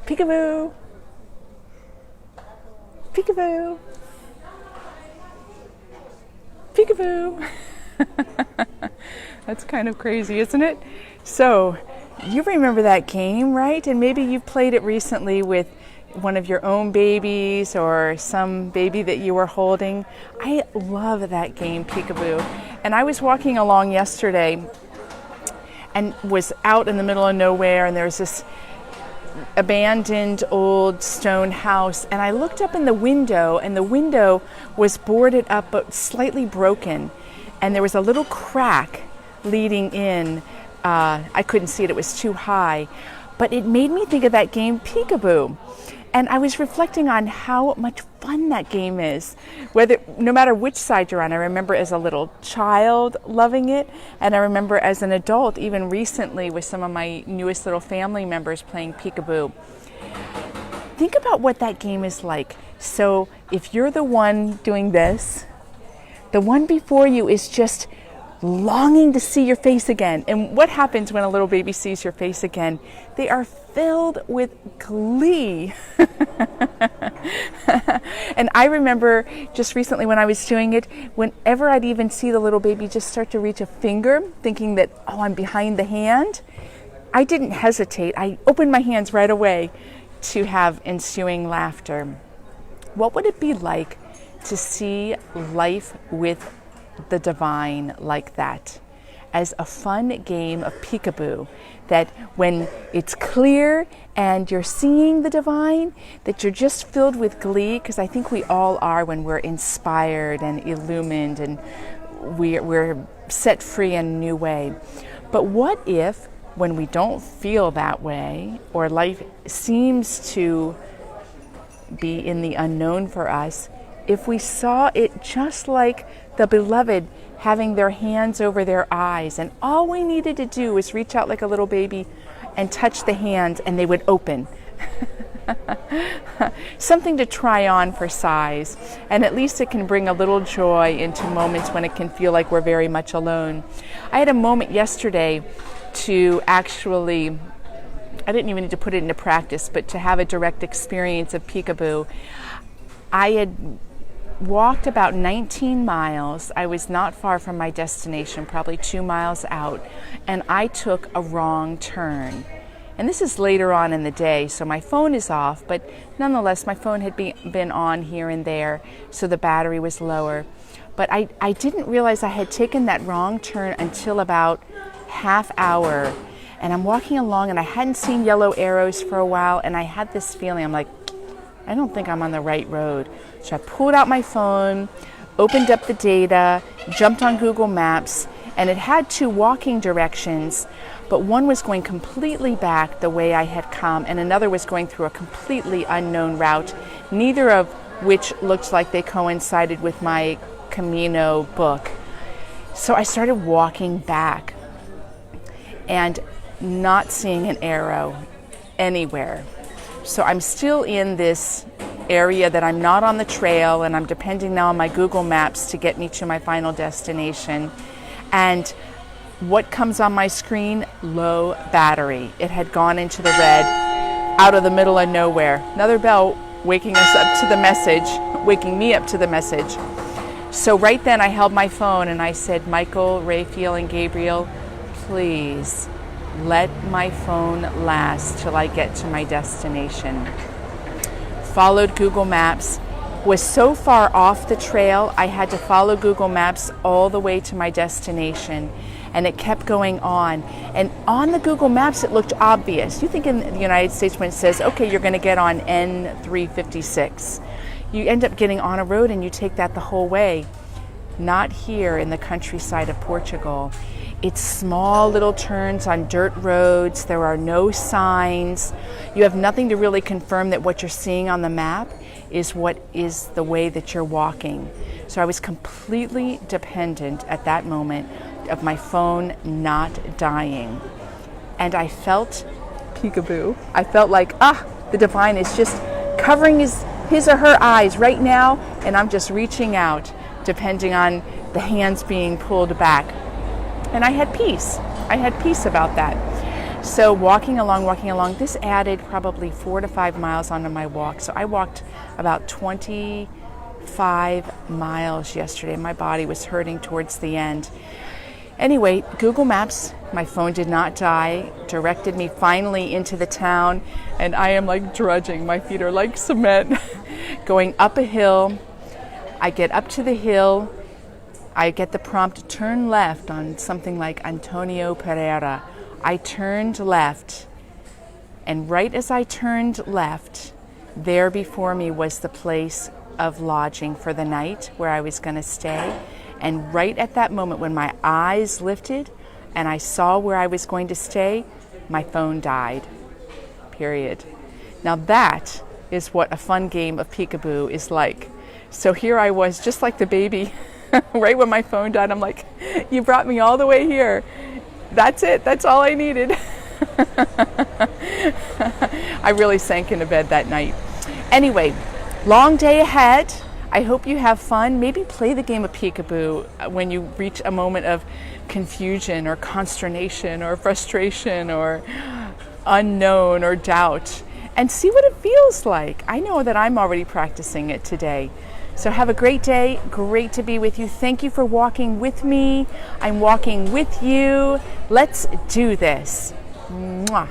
Peekaboo. Peekaboo. Peekaboo. That's kind of crazy, isn't it? So, you remember that game, right? And maybe you've played it recently with one of your own babies or some baby that you were holding. I love that game, Peekaboo. And I was walking along yesterday and was out in the middle of nowhere, and there was this abandoned old stone house, and I looked up in the window, and the window was boarded up but slightly broken, and there was a little crack leading in. I couldn't see it, it was too high, but it made me think of that game Peekaboo. And I was reflecting on how much fun that game is, no matter which side you're on. I remember as a little child loving it, and I remember as an adult, even recently with some of my newest little family members playing Peekaboo. Think about what that game is like. So if you're the one doing this, the one before you is just longing to see your face again. And what happens when a little baby sees your face again? They are filled with glee. And I remember just recently when I was doing it, whenever I'd even see the little baby just start to reach a finger, thinking that, oh, I'm behind the hand, I didn't hesitate. I opened my hands right away to have ensuing laughter. What would it be like to see life with the divine like that, as a fun game of peekaboo, that when it's clear and you're seeing the divine, that you're just filled with glee, because I think we all are when we're inspired and illumined and we're set free in a new way. But what if when we don't feel that way, or life seems to be in the unknown for us, if we saw it just like the beloved having their hands over their eyes, and all we needed to do was reach out like a little baby and touch the hands, and they would open. Something to try on for size, and at least it can bring a little joy into moments when it can feel like we're very much alone. I had a moment yesterday to actually, I didn't even need to put it into practice, but to have a direct experience of Peekaboo. I had walked about 19 miles. I was not far from my destination, probably 2 miles out, and I took a wrong turn. And this is later on in the day, so my phone is off, but nonetheless, my phone had been on here and there, so the battery was lower. But I didn't realize I had taken that wrong turn until about half hour. And I'm walking along, and I hadn't seen yellow arrows for a while, and I had this feeling, I'm like, I don't think I'm on the right road. So I pulled out my phone, opened up the data, jumped on Google Maps, and it had 2 walking directions, but one was going completely back the way I had come, and another was going through a completely unknown route, neither of which looked like they coincided with my Camino book. So I started walking back and not seeing an arrow anywhere. So I'm still in this area that I'm not on the trail, and I'm depending now on my Google Maps to get me to my final destination. And what comes on my screen? Low battery. It had gone into the red out of the middle of nowhere. Another bell waking me up to the message. So right then I held my phone and I said, Michael, Raphael, and Gabriel, please let my phone last till I get to my destination. Followed Google Maps, was so far off the trail, I had to follow Google Maps all the way to my destination, and it kept going on. And on the Google Maps, it looked obvious. You think in the United States when it says, okay, you're going to get on N356, you end up getting on a road and you take that the whole way. Not here in the countryside of Portugal. It's small little turns on dirt roads. There are no signs. You have nothing to really confirm that what you're seeing on the map is what is the way that you're walking. So I was completely dependent at that moment of my phone not dying. And I felt peekaboo. I felt like, the divine is just covering his or her eyes right now, and I'm just reaching out, depending on the hands being pulled back. And I had peace. I had peace about that. So walking along, this added probably 4 to 5 miles onto my walk. So I walked about 25 miles yesterday. My body was hurting towards the end. Anyway, Google Maps, my phone did not die, directed me finally into the town, and I am like drudging. My feet are like cement. Going up a hill. I get up to the hill. I get the prompt to turn left on something like Antonio Pereira. I turned left, and right as I turned left, there before me was the place of lodging for the night where I was going to stay. And right at that moment when my eyes lifted and I saw where I was going to stay, my phone died. Period. Now that is what a fun game of Peekaboo is like. So here I was, just like the baby, right when my phone died. I'm like, you brought me all the way here. That's it. That's all I needed. I really sank into bed that night. Anyway, long day ahead. I hope you have fun. Maybe play the game of Peekaboo when you reach a moment of confusion or consternation or frustration or unknown or doubt, and see what it feels like. I know that I'm already practicing it today. So have a great day. Great to be with you. Thank you for walking with me. I'm walking with you. Let's do this. Mwah.